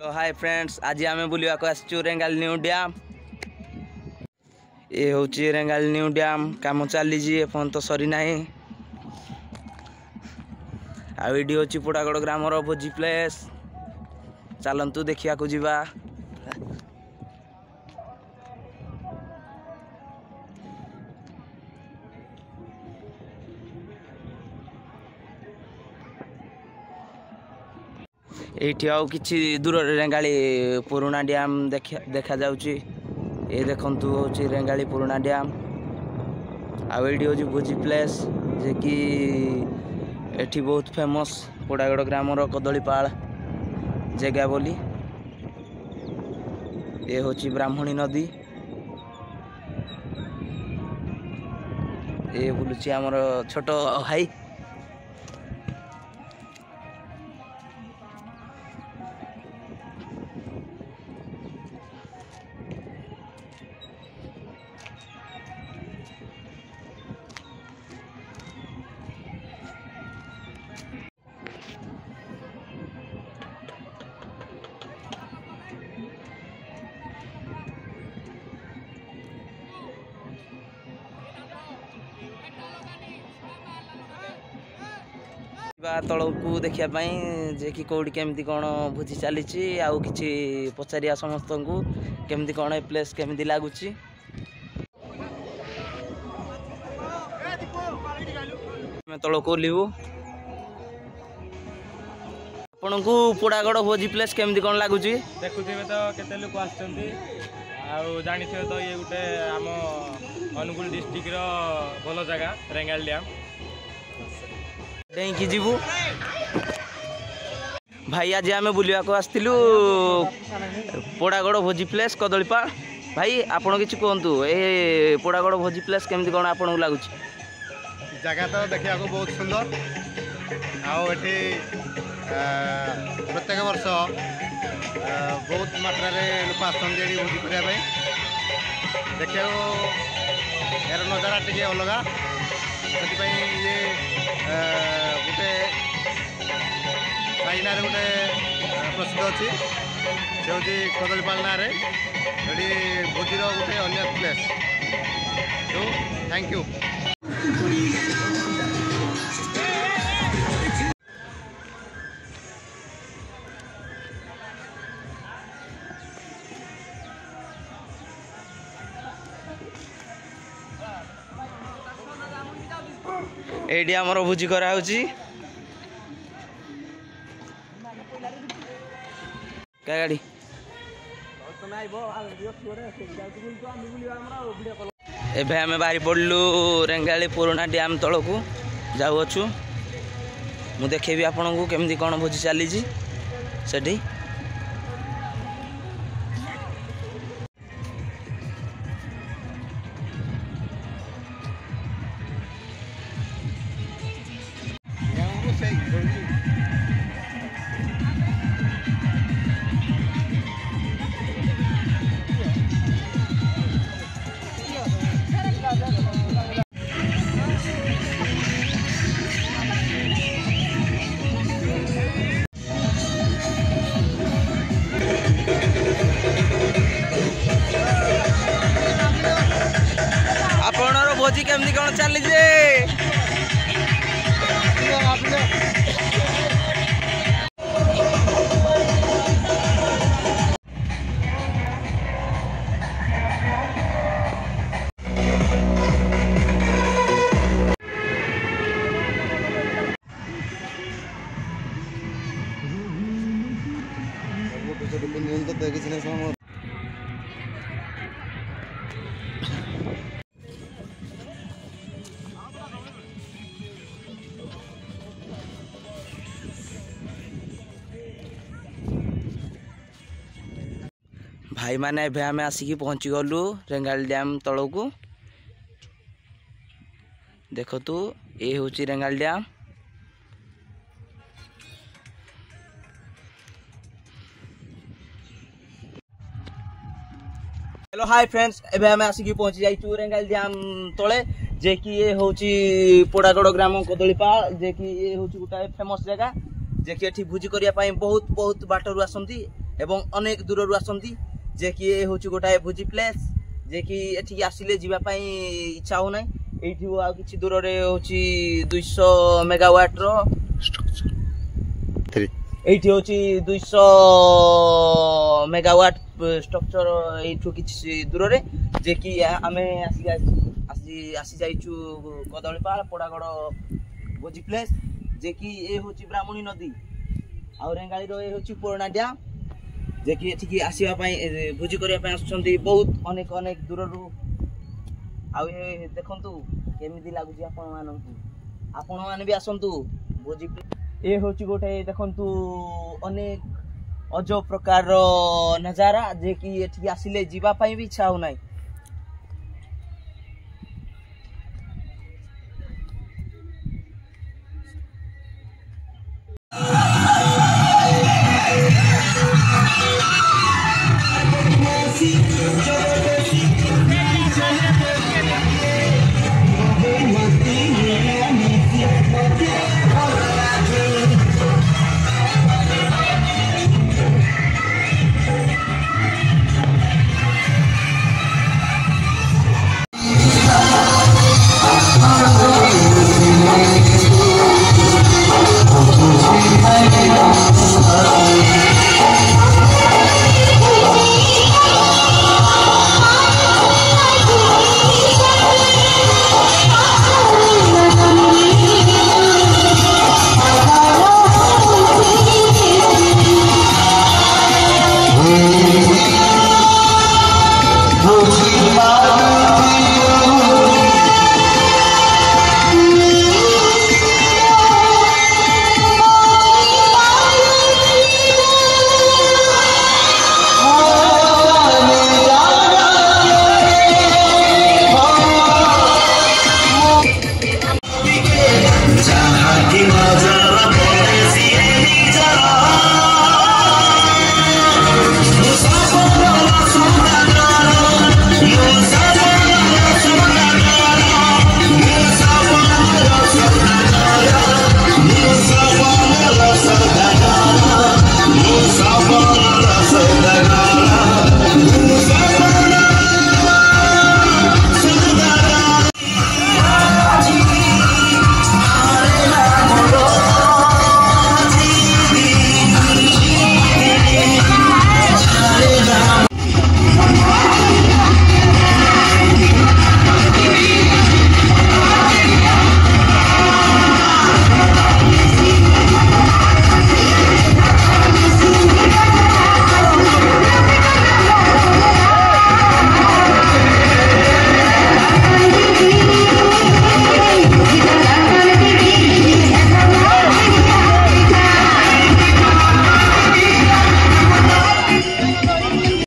Hello hi friends, आज आम बुलवा आसचु रेंगाल न्यू डैम। ये हूँ रेंगाल न्यू डैम काम चली एपन तो सरी ना। आईडी हूँ पोड़ागड़ ग्रामर भोजी प्लेस। चलतु देखा जा। एठी आउ किछि दूर रेंगाली पुराना डैम देखा जाउची। ये देखंतु होची रेंगाली पुराना डैम। आ एठी होची भोजी प्लेस जे कि एठी बहुत फेमस पोड़ागड़ ग्रामर कदलीपाल जगह बोली। ये होची ब्राह्मणी नदी। ये बुलुची हमर छोट भाई। तल को देखापी जे कि कौटी केमती कौन भोजी चली आउ कि पचारिया समस्त को केमती कौन ए प्लेस केमती लगुच। तल को ओल्लू आपण को पोड़ागड़ भोजी प्लेस केमती कौन लगुच। देखुवे तो केते लोक जानी तो ये गोटे आम अनुगुल डिस्ट्रिक्ट भल जगह रेंगाल डैम डेकी जीवु भाई। आज आम बुलवा को आसलु पोड़ागड़ भोजी प्लेस कदलीपाल। भाई आपण किसी कहतु ए पोड़ागड़ भोजी प्लेस केमती कौन आपन को लगुच। जगह तो देखा बहुत सुंदर। आठी प्रत्येक वर्ष बहुत मात्रा लोक आसती भोजी करने देखा यार नजारा टे अलग से ये गोटे चाइना गोटे प्रसिद्ध अच्छी से हूँ कदलीपाल ना भोजीर गोटे अन्य प्लेस। तो थैंक यू। एडी आमर भोजी कराउची क्या गाड़ी एबे आमे बाहरी पड़लु रेंगाली पुराना डैम तल को जाऊँ। मु देखेबी आपन को केमती कौन भोजी चली सेठी। आपनर भोजी केमती कौन चली भाई माने एबे आमे आसिकी पहुंची गलु रेंगाल डैम तल को। देखो तू ये हूँ रेंगाल डैम। हेलो हाय फ्रेंड्स, एबे आमे आसिकी पहुंची जाइछु रेंगाल डैम तले जे कि ये हूँ पोड़ागड़ ग्राम कदलीपाल जे कि ये हूँ गोटे फेमस जगह जे कि एठी भोजी करिया पई बहुत बहुत बाटरू आसंती। एवं अनेक दूर आसती जे कि ये हूँ गोटाए भोजी प्लेस जे कि एठी आसिले जीवाई इच्छा हो ना ये आ कि दूर हूँ 200 मेगावाट ये हूँ 200 मेगावाट स्ट्रक्चर यू कि दूर जे कि आम आसी जाइचु कदलीपाल पोड़ागड़ भोजी प्लेस जे कि ये हूँ ब्राह्मणी नदी आ रेंगाली ये हूँ पुराना डैम जे कि एठिकी आसवाई भोजी करने आसुँच बहुत अनेक अनेक दूर आ देखु केमी लगुच आपण मैंने भी आसतु भोजी ये हूँ गोटे देखु अनेक अजब प्रकार नजारा जे कि एठिकी आसिले जीवाई भी इच्छा हो ना।